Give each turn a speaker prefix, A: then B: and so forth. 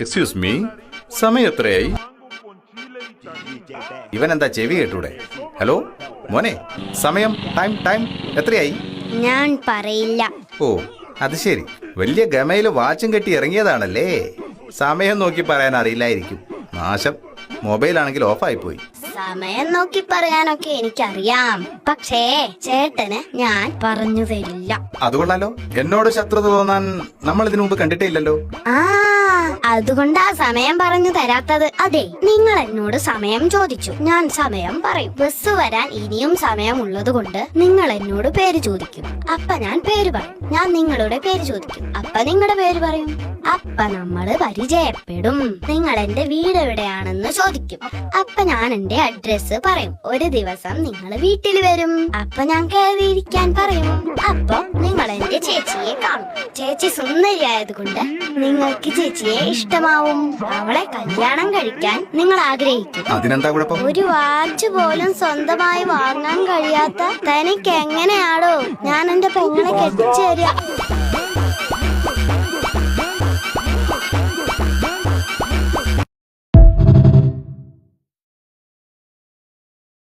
A: Excuse me, സമയം എത്രയായി? ഇവൻ എന്താ ചെവി കേട്ടൂടെ? ഹലോ മോനെ, സമയം ടൈം ടൈം എത്രയായി?
B: ഞാൻ പറയില്ല.
A: ഓ അത് ശരി, വലിയ ഗമയില് വാച്ചും കെട്ടി ഇറങ്ങിയതാണല്ലേ. സമയം നോക്കി പറയാൻ അറിയില്ലായിരിക്കും. നാശം, മൊബൈലാണെങ്കിൽ ഓഫായി പോയി.
B: സമയം നോക്കി പറയാനൊക്കെ എനിക്കറിയാം, പക്ഷേ ചേട്ടന് ഞാൻ പറഞ്ഞു തരില്ല.
A: അതുകൊണ്ടല്ലോ എന്നോട് ശത്രുത തോന്നാൻ നമ്മൾ ഇതിനു മുമ്പ് കണ്ടിട്ടേ ഇല്ലല്ലോ.
B: ആ അതുകൊണ്ടാ സമയം പറഞ്ഞു തരാത്തത്. അതെ, നിങ്ങൾ എന്നോട് സമയം ചോദിച്ചു, ഞാൻ സമയം പറയും. ബസ് വരാൻ ഇനിയും സമയം ഉള്ളത് കൊണ്ട് നിങ്ങൾ എന്നോട് പേര് ചോദിക്കും, അപ്പ ഞാൻ പേര് പറയും. ഞാൻ നിങ്ങളുടെ പേര് ചോദിക്കും, അപ്പ നിങ്ങളുടെ പേര് പറയും. അപ്പ നമ്മള് പരിചയപ്പെടും. നിങ്ങൾ എന്റെ വീട് എവിടെയാണെന്ന് ചോദിക്കും, അപ്പ ഞാൻ എന്റെ അഡ്രസ് പറയും. ഒരു ദിവസം നിങ്ങൾ വീട്ടിൽ വരും, അപ്പൊ ഞാൻ കയറിയിരിക്കാൻ പറയും. അപ്പൊ നിങ്ങൾ എന്റെ ചേച്ചിയെ കാണും. ചേച്ചി സുന്ദരിയായത് കൊണ്ട് നിങ്ങൾക്ക് ചേച്ചിയെ ഇഷ്ടമാവും. അവളെ കല്യാണം കഴിക്കാൻ നിങ്ങൾ ആഗ്രഹിക്കും.
A: അതിനെന്താ കുഴപ്പം?
B: ഒരു വാച്ച് പോലും സ്വന്തമായി വാങ്ങാൻ കഴിയാത്ത തനിക്ക് എങ്ങനെയാണോ ഞാൻ എന്റെ പെങ്ങളെ കെട്ടിച്ചു തരിക?